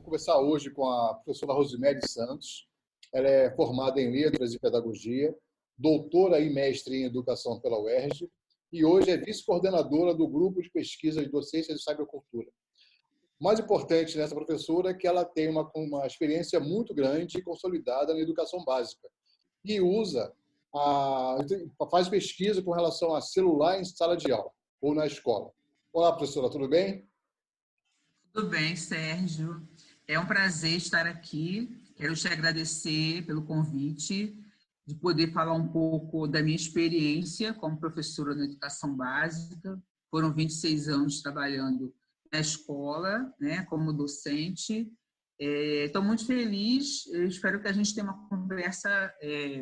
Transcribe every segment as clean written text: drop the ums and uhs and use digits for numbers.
conversar hoje com a professora Rosemary Santos. Ela é formada em Letras e Pedagogia, doutora e mestre em Educação pela UERJ e hoje é vice-coordenadora do Grupo de Pesquisa de Docência de Cybercultura. O mais importante nessa professora é que ela tem uma experiência muito grande e consolidada na educação básica e faz pesquisa com relação a celular em sala de aula ou na escola. Olá, professora, tudo bem? Tudo bem, Sérgio. É um prazer estar aqui. Quero te agradecer pelo convite, de poder falar um pouco da minha experiência como professora na educação básica. Foram 26 anos trabalhando na escola, né, como docente. Estou muito feliz, eu espero que a gente tenha uma conversa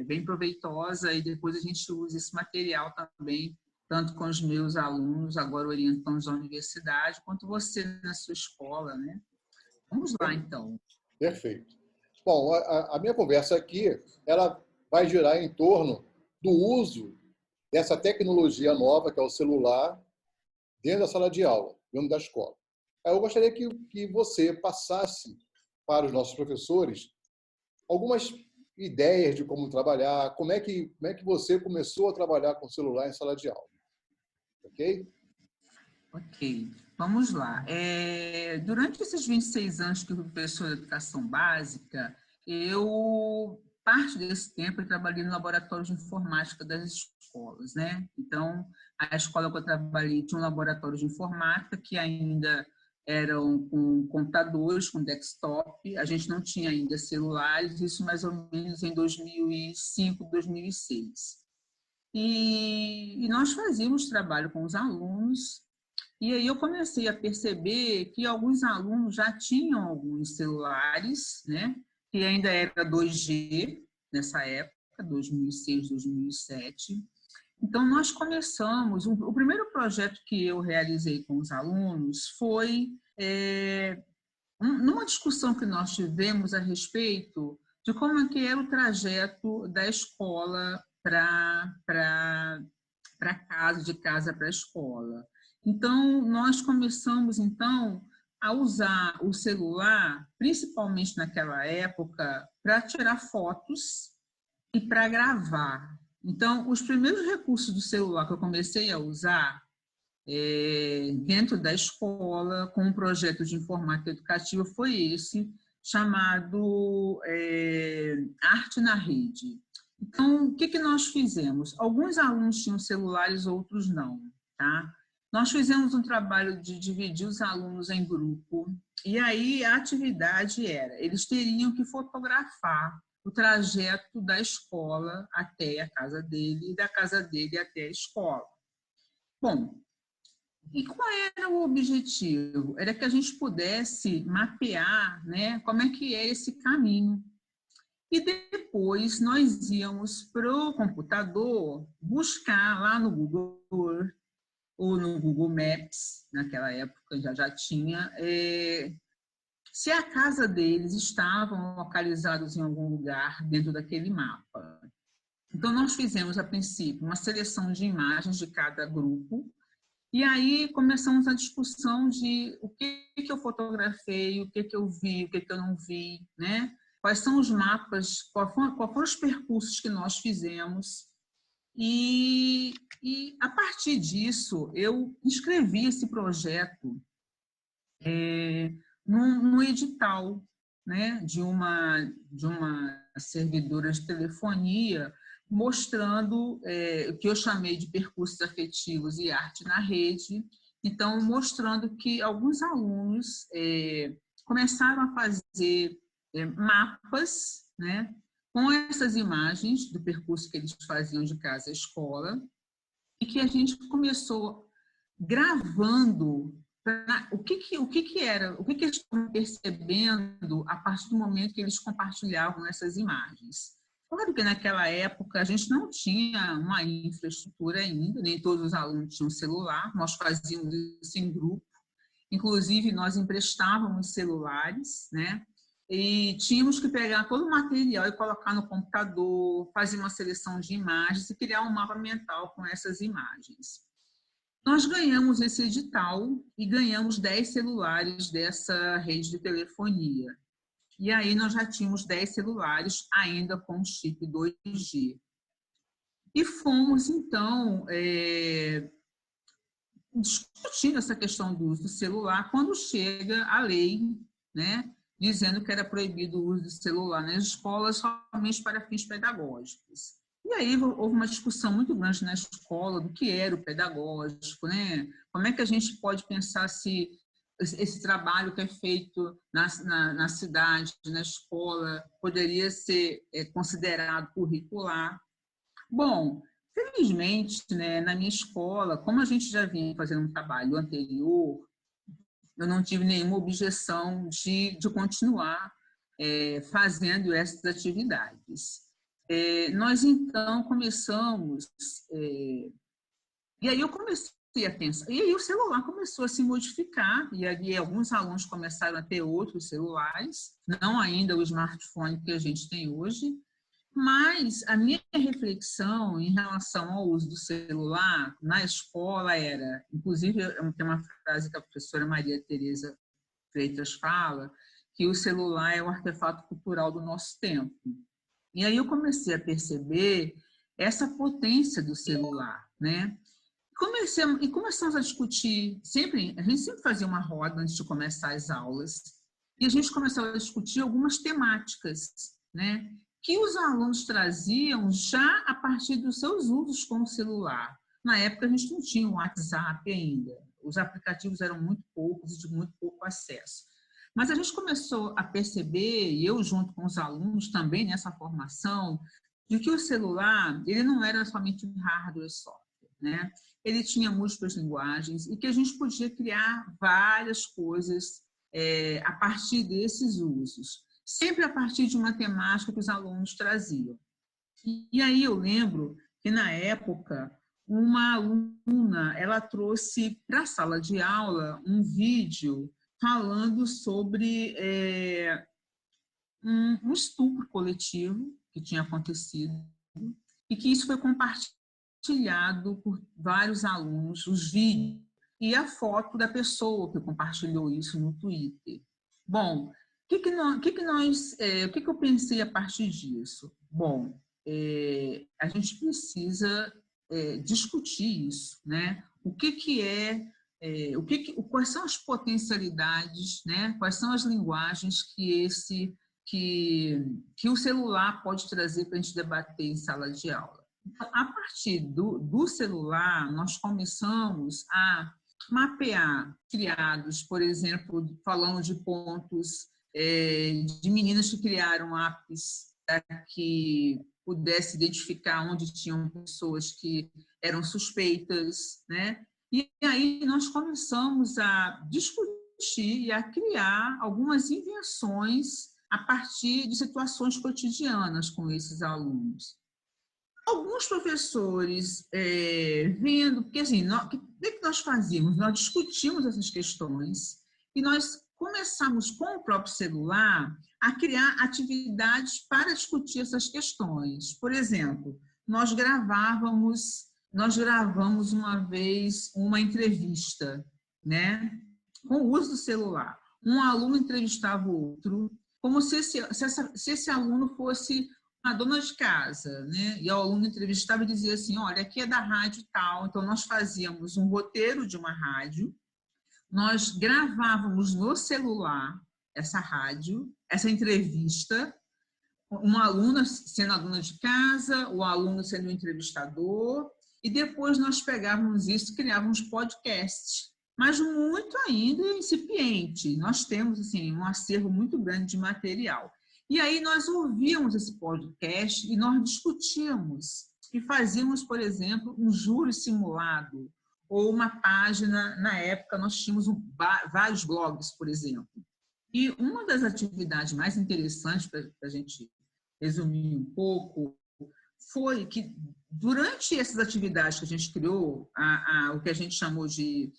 bem proveitosa e depois a gente use esse material também tanto com os meus alunos, agora orientandos da universidade, quanto você na sua escola, né? Vamos lá, então. Perfeito. Bom, a minha conversa aqui, ela vai girar em torno do uso dessa tecnologia nova, que é o celular, dentro da sala de aula, dentro da escola. Eu gostaria que você passasse para os nossos professores algumas ideias de como trabalhar, como é que você começou a trabalhar com o celular em sala de aula. Ok? Ok, vamos lá. Durante esses 26 anos que eu fui professora de educação básica, parte desse tempo, eu trabalhei no laboratório de informática das escolas, né? Então, a escola que eu trabalhei tinha um laboratório de informática que ainda eram com computadores, com desktop, a gente não tinha ainda celulares, isso mais ou menos em 2005, 2006. E nós fazíamos trabalho com os alunos, e aí eu comecei a perceber que alguns alunos já tinham alguns celulares, né, que ainda era 2G nessa época, 2006, 2007. Então, nós começamos, o primeiro projeto que eu realizei com os alunos foi numa discussão que nós tivemos a respeito de como é que era o trajeto da escola para casa, de casa para a escola. Então, nós começamos, então, a usar o celular, principalmente naquela época, para tirar fotos e para gravar. Então, os primeiros recursos do celular que eu comecei a usar dentro da escola, com um projeto de informática educativa, foi esse, chamado Arte na Rede. Então, o que nós fizemos? Alguns alunos tinham celulares, outros não, tá? Nós fizemos um trabalho de dividir os alunos em grupo, e aí a atividade era, eles teriam que fotografar o trajeto da escola até a casa dele e da casa dele até a escola. Bom, e qual era o objetivo? Era que a gente pudesse mapear, né, como é que é esse caminho. E depois nós íamos para o computador buscar lá no Google Earth ou no Google Maps, naquela época já tinha, se a casa deles estavam localizados em algum lugar dentro daquele mapa. Então, nós fizemos, a princípio, uma seleção de imagens de cada grupo, e aí começamos a discussão de o que eu fotografei, o que eu vi, o que eu não vi, né? Quais são os mapas, quais foram os percursos que nós fizemos. E a partir disso, eu inscrevi esse projeto num edital, né, de uma servidora de telefonia, mostrando o que eu chamei de percursos afetivos e arte na rede. Então, mostrando que alguns alunos começaram a fazer mapas, né, com essas imagens do percurso que eles faziam de casa à escola, e que a gente começou gravando o que eles estavam percebendo a partir do momento que eles compartilhavam essas imagens. Claro que naquela época a gente não tinha uma infraestrutura ainda, nem todos os alunos tinham celular, nós fazíamos isso em grupo, inclusive nós emprestávamos celulares, né? E tínhamos que pegar todo o material e colocar no computador, fazer uma seleção de imagens e criar um mapa mental com essas imagens. Nós ganhamos esse edital e ganhamos 10 celulares dessa rede de telefonia. E aí nós já tínhamos 10 celulares ainda com chip 2G. E fomos, então, discutindo essa questão do uso do celular quando chega a lei, né, dizendo que era proibido o uso do celular nas escolas somente para fins pedagógicos. E aí houve uma discussão muito grande na escola do que era o pedagógico, né? Como é que a gente pode pensar se esse trabalho que é feito na cidade, na escola, poderia ser considerado curricular. Bom, felizmente, né, na minha escola, como a gente já vinha fazendo um trabalho anterior, eu não tive nenhuma objeção de continuar fazendo essas atividades. Nós, então, começamos... e aí eu comecei a pensar... E aí o celular começou a se modificar, e aí alguns alunos começaram a ter outros celulares, não ainda o smartphone que a gente tem hoje, mas a minha reflexão em relação ao uso do celular na escola era, inclusive tem uma frase que a professora Maria Tereza Freitas fala, que o celular é um artefato cultural do nosso tempo. E aí eu comecei a perceber essa potência do celular, né? Começamos a discutir, a gente sempre fazia uma roda antes de começar as aulas, e a gente começou a discutir algumas temáticas, né, que os alunos traziam já a partir dos seus usos com o celular. Na época, a gente não tinha o WhatsApp ainda, os aplicativos eram muito poucos e de muito pouco acesso. Mas a gente começou a perceber, e eu junto com os alunos também nessa formação, de que o celular ele não era somente um hardware software, né? Ele tinha múltiplas linguagens e que a gente podia criar várias coisas a partir desses usos, sempre a partir de uma temática que os alunos traziam. E aí eu lembro que, na época, uma aluna ela trouxe para a sala de aula um vídeo falando sobre um estupro coletivo que tinha acontecido e que isso foi compartilhado por vários alunos, os vídeos e a foto da pessoa que compartilhou isso no Twitter. Bom, o que eu pensei a partir disso? Bom, a gente precisa discutir isso, né? Quais são as potencialidades, né? Quais são as linguagens que o celular pode trazer para a gente debater em sala de aula. A partir do celular, nós começamos a mapear criados, por exemplo, falando de pontos de meninas que criaram apps para que pudesse identificar onde tinham pessoas que eram suspeitas, né? E aí nós começamos a discutir e a criar algumas invenções a partir de situações cotidianas com esses alunos. Alguns professores vendo, porque assim, o que nós fazíamos? Nós discutimos essas questões e nós começamos com o próprio celular a criar atividades para discutir essas questões. Por exemplo, nós gravamos uma vez uma entrevista, né, com o uso do celular. Um aluno entrevistava o outro, como se esse aluno fosse uma dona de casa, né? E o aluno entrevistava e dizia assim, olha, aqui é da rádio tal. Então, nós fazíamos um roteiro de uma rádio, nós gravávamos no celular essa rádio, essa entrevista, uma aluna sendo a dona de casa, o aluno sendo o entrevistador, e depois nós pegávamos isso e criávamos podcasts, mas muito ainda incipiente. Nós temos assim, um acervo muito grande de material. E aí nós ouvíamos esse podcast e nós discutíamos e fazíamos, por exemplo, um júri simulado ou uma página, na época nós tínhamos vários blogs, por exemplo. E uma das atividades mais interessantes para a gente resumir um pouco foi que durante essas atividades que a gente criou, o que a gente chamou de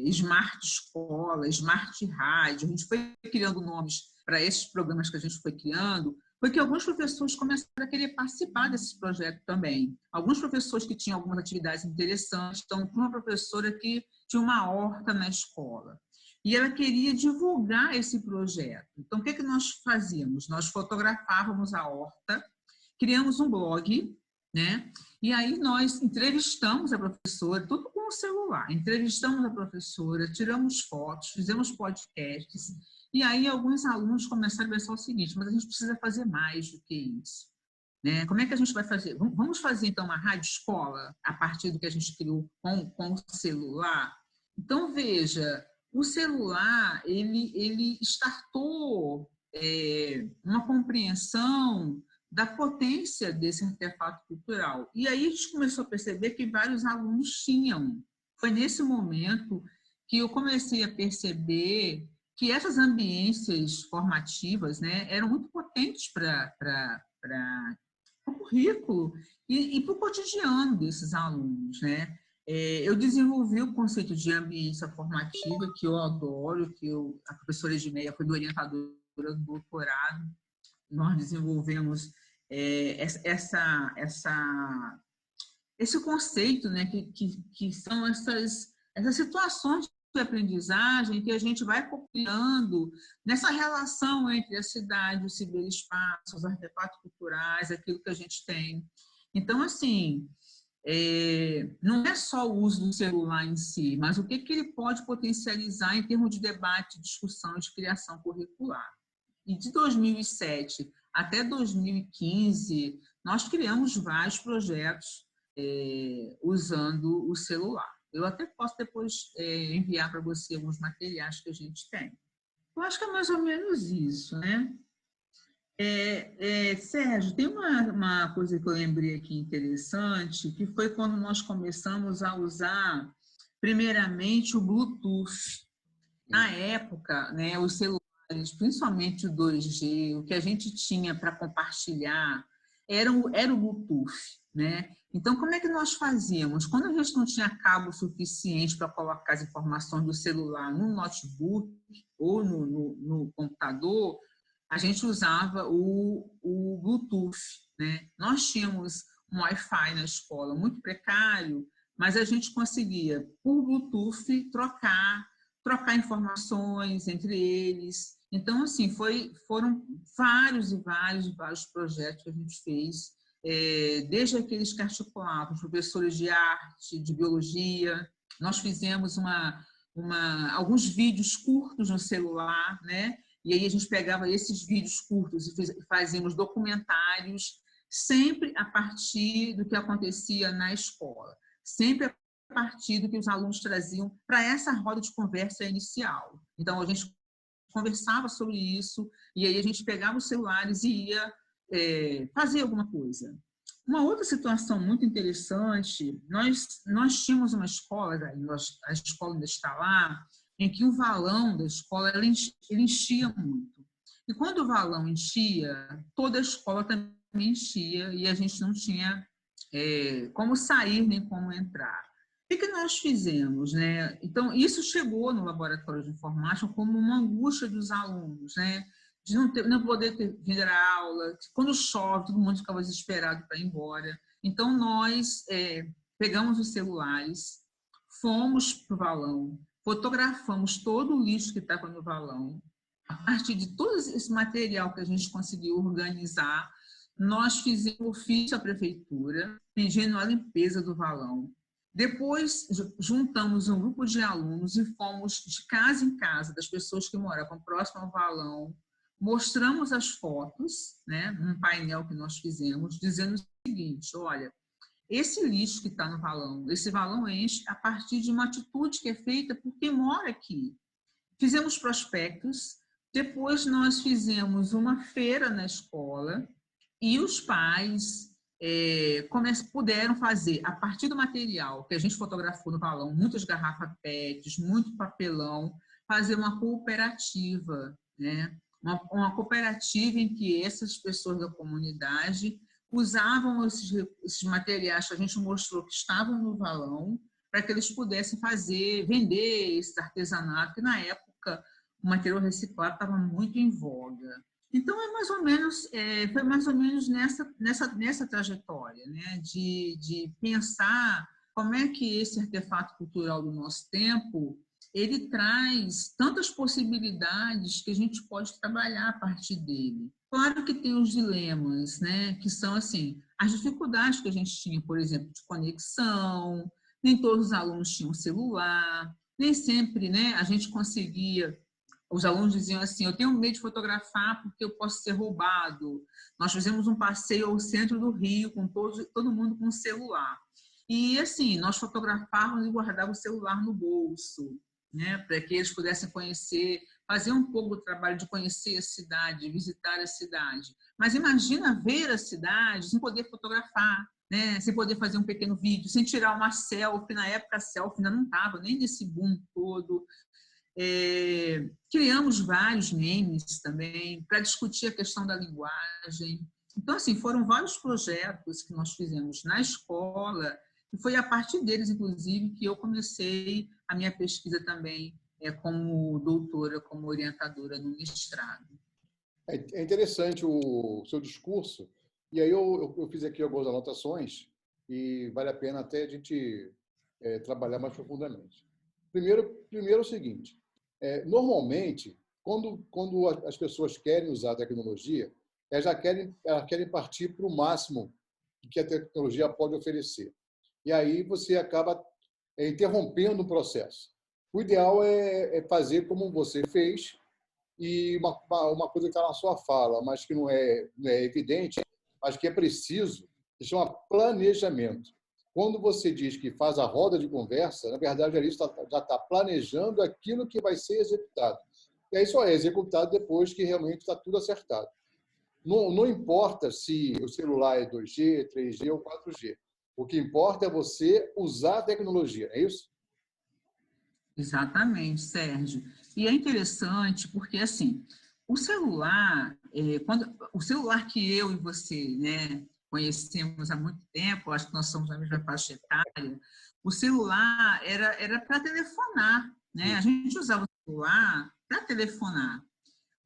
Smart Escola, Smart Rádio, a gente foi criando nomes para esses programas que a gente foi criando, foi que alguns professores começaram a querer participar desse projeto também. Alguns professores que tinham algumas atividades interessantes. Então, uma professora que tinha uma horta na escola e ela queria divulgar esse projeto. Então, o que nós fazíamos? Nós fotografávamos a horta, criamos um blog, né? E aí nós entrevistamos a professora, tudo com o celular. Entrevistamos a professora, tiramos fotos, fizemos podcasts. E aí alguns alunos começaram a pensar o seguinte: mas a gente precisa fazer mais do que isso, né? Como é que a gente vai fazer? Vamos fazer então uma rádio escola a partir do que a gente criou com o celular? Então veja, o celular ele startou uma compreensão da potência desse artefato cultural. E aí a gente começou a perceber que vários alunos tinham. Foi nesse momento que eu comecei a perceber que essas ambiências formativas, né, eram muito potentes para o currículo e para o cotidiano desses alunos, né? Eu desenvolvi o conceito de ambiência formativa, que eu adoro, a professora Edmeia foi orientadora do doutorado. Nós desenvolvemos esse conceito, né, que são essas situações de aprendizagem que a gente vai copiando nessa relação entre a cidade, o ciberespaço, os artefatos culturais, aquilo que a gente tem. Então, assim, não é só o uso do celular em si, mas o que ele pode potencializar em termos de debate, discussão e de criação curricular. E de 2007 até 2015, nós criamos vários projetos usando o celular. Eu até posso depois enviar para você alguns materiais que a gente tem. Eu acho que é mais ou menos isso, né? Sérgio, tem uma coisa que eu lembrei aqui interessante, que foi quando nós começamos a usar, primeiramente, o Bluetooth. Na época, né, os celulares, principalmente o 2G, o que a gente tinha para compartilhar era o Bluetooth, né? Então, como é que nós fazíamos? Quando a gente não tinha cabo suficiente para colocar as informações do celular no notebook ou no computador, a gente usava o Bluetooth, né? Nós tínhamos um Wi-Fi na escola muito precário, mas a gente conseguia, por Bluetooth, trocar informações entre eles. Então, assim, foram vários projetos que a gente fez, desde aqueles que articulavam professores de arte, de biologia. Nós fizemos alguns vídeos curtos no celular, né? E aí a gente pegava esses vídeos curtos e fazíamos documentários, sempre a partir do que acontecia na escola, sempre a partir do que os alunos traziam para essa roda de conversa inicial. Então, a gente conversava sobre isso, e aí a gente pegava os celulares e ia fazer alguma coisa. Uma outra situação muito interessante, nós tínhamos uma escola, a escola ainda está lá, em que o valão da escola ele enchia muito. E quando o valão enchia, toda a escola também enchia, e a gente não tinha como sair nem como entrar. O que nós fizemos, né? Então, isso chegou no laboratório de informática como uma angústia dos alunos, né? De não poder vir à aula, quando chove, todo mundo ficava desesperado para ir embora. Então, nós pegamos os celulares, fomos para o valão, fotografamos todo o lixo que estava no valão. A partir de todo esse material que a gente conseguiu organizar, nós fizemos ofício à prefeitura, pedindo a limpeza do valão. Depois, juntamos um grupo de alunos e fomos de casa em casa das pessoas que moravam próximo ao valão, mostramos as fotos, né, num painel que nós fizemos, dizendo o seguinte: olha, esse lixo que está no valão, esse valão enche a partir de uma atitude que é feita por quem mora aqui. Fizemos prospectos, depois nós fizemos uma feira na escola e os pais puderam fazer, a partir do material que a gente fotografou no valão, muitas garrafas PETs, muito papelão, fazer uma cooperativa, né? Uma cooperativa em que essas pessoas da comunidade usavam esses materiais que a gente mostrou que estavam no valão para que eles pudessem vender esse artesanato, que na época o material reciclado estava muito em voga. Então, foi mais ou menos nessa trajetória, né? De pensar como é que esse artefato cultural do nosso tempo ele traz tantas possibilidades que a gente pode trabalhar a partir dele. Claro que tem os dilemas, né? Que são assim, as dificuldades que a gente tinha, por exemplo, de conexão, nem todos os alunos tinham celular, nem sempre, né, a gente conseguia. Os alunos diziam assim, eu tenho medo de fotografar porque eu posso ser roubado. Nós fizemos um passeio ao centro do Rio com todo mundo com celular. E assim, nós fotografávamos e guardávamos o celular no bolso, né, para que eles pudessem conhecer, fazer um pouco do trabalho de conhecer a cidade, visitar a cidade. Mas imagina ver a cidade sem poder fotografar, né, sem poder fazer um pequeno vídeo, sem tirar uma selfie. Na época a selfie ainda não estava nem nesse boom todo. Criamos vários memes também para discutir a questão da linguagem. Então, assim, foram vários projetos que nós fizemos na escola e foi a partir deles, inclusive, que eu comecei a minha pesquisa também como doutora, como orientadora no mestrado. É interessante o seu discurso, e aí eu fiz aqui algumas anotações e vale a pena até a gente trabalhar mais profundamente. Primeiro é o seguinte, normalmente, quando as pessoas querem usar a tecnologia, elas querem partir para o máximo que a tecnologia pode oferecer. E aí você acaba interrompendo o processo. O ideal é fazer como você fez, e uma coisa que está na sua fala, mas que não é evidente, mas que é preciso, se chama planejamento. Quando você diz que faz a roda de conversa, na verdade, ali já está planejando aquilo que vai ser executado. E aí só é executado depois que realmente está tudo acertado. Não importa se o celular é 2G, 3G ou 4G. O que importa é você usar a tecnologia, é isso? Exatamente, Sérgio. E é interessante porque, assim, o celular, o celular que eu e você, né, conhecemos há muito tempo, acho que nós somos da mesma faixa etária, o celular era para telefonar, né? A gente usava o celular para telefonar.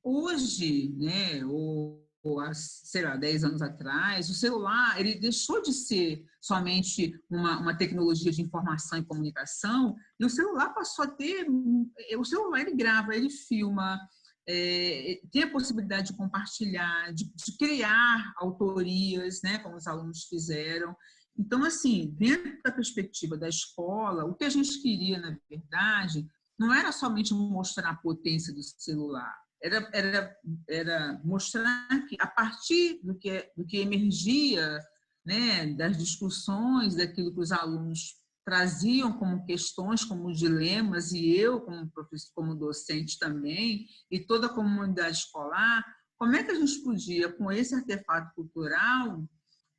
Hoje, né, ou há, sei lá, 10 anos atrás, o celular ele deixou de ser somente uma tecnologia de informação e comunicação, e o celular passou a ter... O celular ele grava, ele filma, tem a possibilidade de compartilhar, de criar autorias, né, como os alunos fizeram. Então, assim, dentro da perspectiva da escola, o que a gente queria, na verdade, não era somente mostrar a potência do celular, era mostrar que, a partir do que emergia, né, das discussões, daquilo que os alunos traziam como questões, como dilemas, e eu, como professor, como docente também, e toda a comunidade escolar, como é que a gente podia, com esse artefato cultural,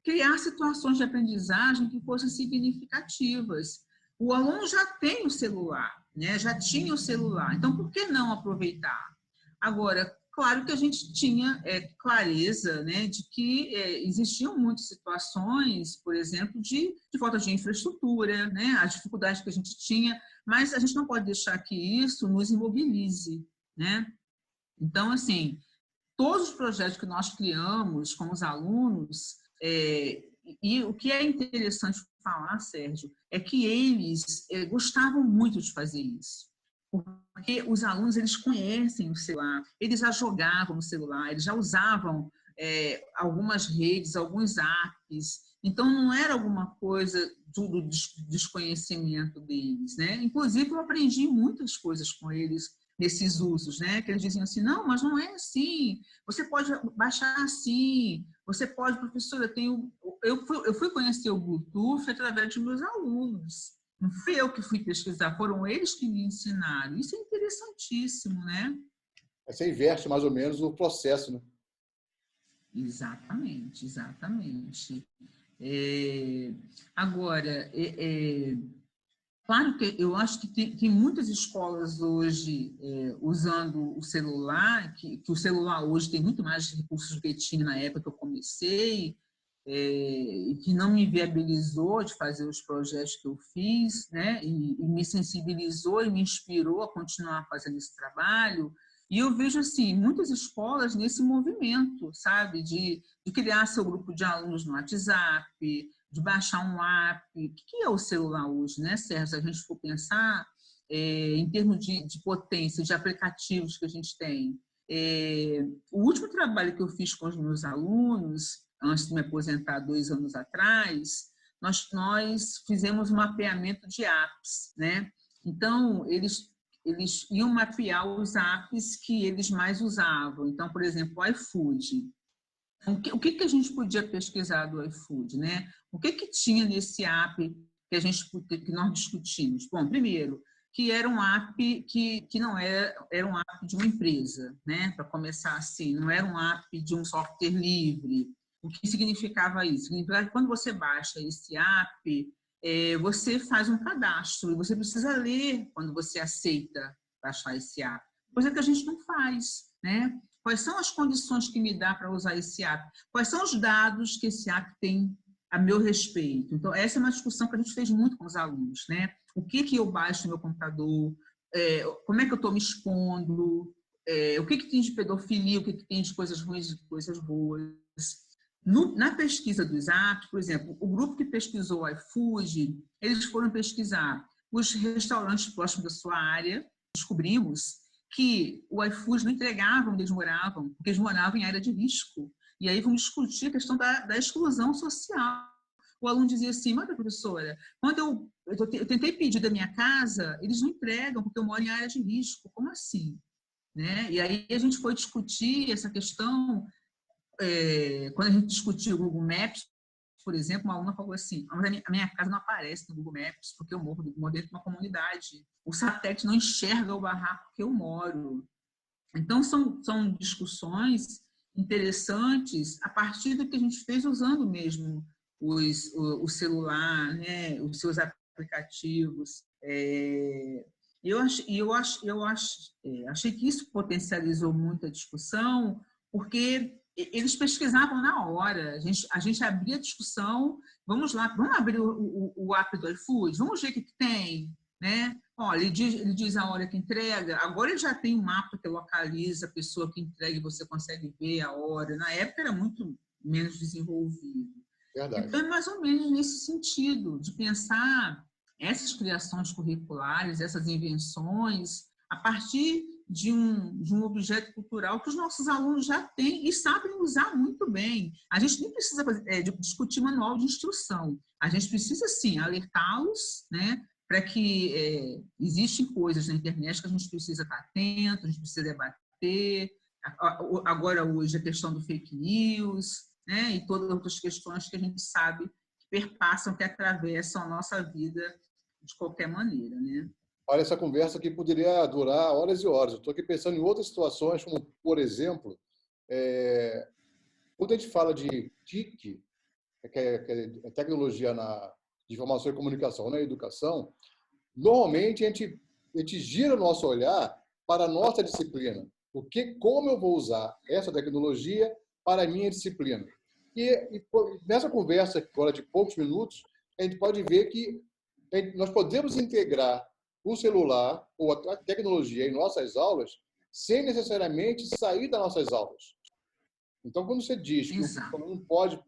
criar situações de aprendizagem que fossem significativas. O aluno já tem o celular, né? Já tinha o celular, então por que não aproveitar? Agora, claro que a gente tinha clareza, né, de que existiam muitas situações, por exemplo, de falta de infraestrutura, né, as dificuldades que a gente tinha, mas a gente não pode deixar que isso nos imobilize, né? Então, assim, todos os projetos que nós criamos com os alunos, e o que é interessante falar, Sérgio, é que eles gostavam muito de fazer isso. Porque os alunos, eles conhecem o celular, eles já jogavam no celular, eles já usavam algumas redes, alguns apps. Então, não era alguma coisa do desconhecimento deles, né? Inclusive, eu aprendi muitas coisas com eles nesses usos, né? Que eles diziam assim, não, mas não é assim, você pode baixar assim, você pode, professora, eu fui conhecer o Bluetooth através de meus alunos, não fui eu que fui pesquisar, foram eles que me ensinaram. Isso é interessantíssimo, né? Você inverte mais ou menos o processo, né? Exatamente, exatamente. Agora, claro que eu acho que tem muitas escolas hoje usando o celular, que o celular hoje tem muito mais recursos do que tinha na época que eu comecei, e que não me viabilizou de fazer os projetos que eu fiz, né? E me sensibilizou e me inspirou a continuar fazendo esse trabalho. E eu vejo, assim, muitas escolas nesse movimento, sabe? De criar seu grupo de alunos no WhatsApp, de baixar um app. O que é o celular hoje, né, Sérgio? Se a gente for pensar em termos de potência, de aplicativos que a gente tem. O último trabalho que eu fiz com os meus alunos, antes de me aposentar 2 anos atrás, nós fizemos um mapeamento de apps, né? Então, eles iam mapear os apps que eles mais usavam. Então, por exemplo, o iFood. O que a gente podia pesquisar do iFood, né? O que tinha nesse app que nós discutimos? Bom, primeiro, que era um app que não era um app de uma empresa, né? Para começar assim, não era um app de um software livre. O que significava isso? Significava que quando você baixa esse app, você faz um cadastro e você precisa ler quando você aceita baixar esse app. Coisa que a gente não faz, né? Quais são as condições que me dá para usar esse app? Quais são os dados que esse app tem a meu respeito? Então, essa é uma discussão que a gente fez muito com os alunos, né? O que eu baixo no meu computador? Como é que eu estou me expondo? O que tem de pedofilia? O que tem de coisas ruins e de coisas boas? Na pesquisa dos apps, por exemplo, o grupo que pesquisou o iFood, eles foram pesquisar os restaurantes próximos da sua área. Descobrimos que o iFood não entregava onde eles moravam, porque eles moravam em área de risco. E aí vamos discutir a questão da exclusão social. O aluno dizia assim, mas professora, quando eu tentei pedir da minha casa, eles não entregam, porque eu moro em área de risco. Como assim? Né? E aí a gente foi discutir essa questão, quando a gente discutiu o Google Maps, por exemplo, uma aluna falou assim, a minha casa não aparece no Google Maps porque eu moro dentro de uma comunidade. O satélite não enxerga o barraco que eu moro. Então, são discussões interessantes a partir do que a gente fez usando mesmo o celular, né, os seus aplicativos. Achei que isso potencializou muito a discussão, porque eles pesquisavam na hora. A gente abria a discussão, vamos lá, vamos abrir o app do iFood, vamos ver o que tem, né? Olha, ele diz a hora que entrega, agora ele já tem um mapa que localiza a pessoa que entrega e você consegue ver a hora. Na época era muito menos desenvolvido. Verdade. Então, é mais ou menos nesse sentido, de pensar essas criações curriculares, essas invenções, a partir de um objeto cultural que os nossos alunos já têm e sabem usar muito bem. A gente nem precisa discutir manual de instrução. A gente precisa, sim, alertá-los, né, para que existem coisas na internet que a gente precisa estar atento, a gente precisa debater. Agora, hoje, a questão do fake news, né, e todas as outras questões que a gente sabe que perpassam, que atravessam a nossa vida de qualquer maneira, né? Olha, essa conversa aqui poderia durar horas e horas. Eu estou aqui pensando em outras situações, como, por exemplo, quando a gente fala de TIC, que é tecnologia de informação e comunicação na educação, normalmente a gente gira o nosso olhar para a nossa disciplina. Como eu vou usar essa tecnologia para a minha disciplina? E nessa conversa agora de poucos minutos, a gente pode ver que nós podemos integrar o celular ou a tecnologia em nossas aulas sem necessariamente sair das nossas aulas. Então, quando você diz que o aluno pode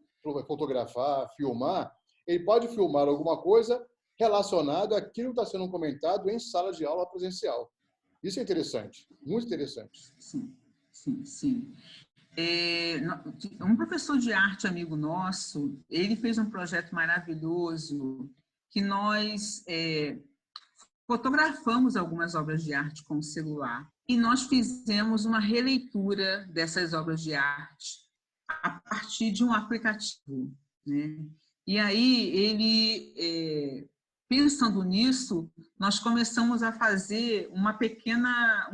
fotografar, filmar, ele pode filmar alguma coisa relacionada àquilo que está sendo comentado em sala de aula presencial. Isso é interessante, muito interessante. Sim, sim, sim. Um professor de arte amigo nosso, ele fez um projeto maravilhoso que nós fotografamos algumas obras de arte com o celular e nós fizemos uma releitura dessas obras de arte a partir de um aplicativo, né? E aí, pensando nisso, nós começamos a fazer uma pequena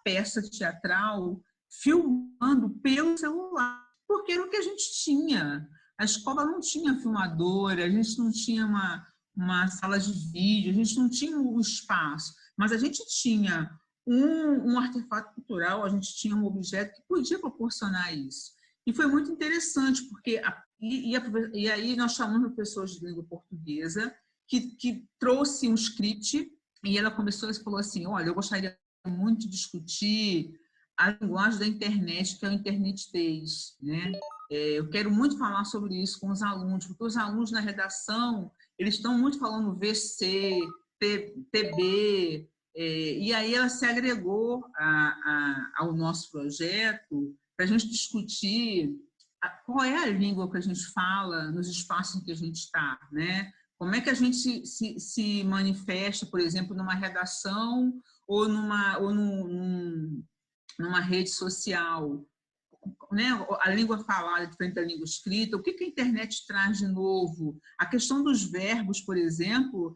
peça teatral filmando pelo celular, porque era o que a gente tinha. A escola não tinha filmadora, a gente não tinha uma sala de vídeo, a gente não tinha um espaço, mas a gente tinha um artefato cultural, a gente tinha um objeto que podia proporcionar isso. E foi muito interessante, porque e aí nós chamamos pessoas de língua portuguesa que trouxe um script e ela começou e falou assim, olha, eu gostaria muito de discutir a linguagem da internet, que é o Internet Days, né? Eu quero muito falar sobre isso com os alunos, porque os alunos na redação, eles estão muito falando VC, PB, e aí ela se agregou ao nosso projeto para a gente discutir qual é a língua que a gente fala nos espaços em que a gente está, né? Como é que a gente se manifesta, por exemplo, numa redação ou numa rede social, né? A língua falada diferente da língua escrita, o que a internet traz de novo? A questão dos verbos, por exemplo,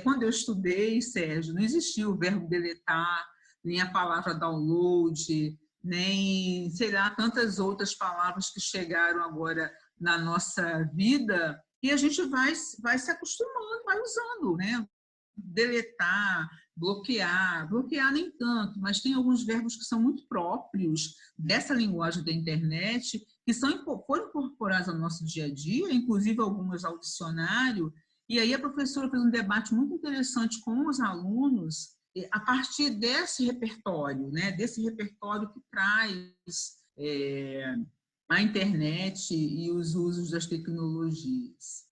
quando eu estudei, Sérgio, não existia o verbo deletar, nem a palavra download, nem, sei lá, tantas outras palavras que chegaram agora na nossa vida, e a gente vai se acostumando, vai usando, né? Deletar, bloquear nem tanto, mas tem alguns verbos que são muito próprios dessa linguagem da internet, que foram incorporados ao nosso dia a dia, inclusive algumas ao dicionário, e aí a professora fez um debate muito interessante com os alunos, a partir desse repertório, né, desse repertório que traz a internet e os usos das tecnologias.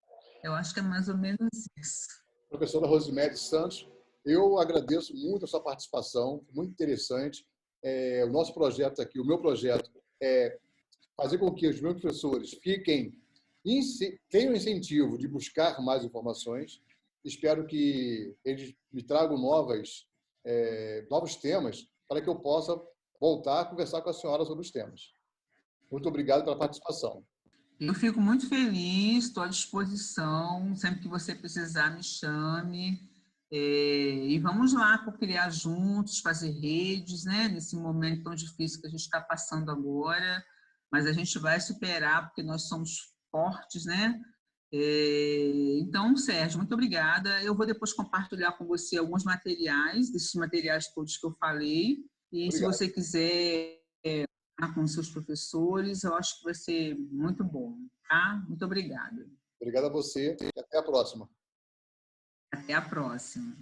Eu acho que é mais ou menos isso. Professora Rosimere Santos, eu agradeço muito a sua participação, muito interessante. O nosso projeto aqui, o meu projeto, é fazer com que os meus professores tenham incentivo de buscar mais informações. Espero que eles me tragam novos temas para que eu possa voltar a conversar com a senhora sobre os temas. Muito obrigado pela participação. Eu fico muito feliz, estou à disposição, sempre que você precisar, me chame. E vamos lá criar juntos, fazer redes, né? Nesse momento tão difícil que a gente está passando agora, mas a gente vai superar, porque nós somos fortes, né? Então, Sérgio, muito obrigada. Eu vou depois compartilhar com você alguns materiais, desses materiais todos que eu falei, e Obrigado. se você quiser com seus professores, eu acho que vai ser muito bom, tá? Muito obrigada. Obrigado a você e até a próxima. Até a próxima.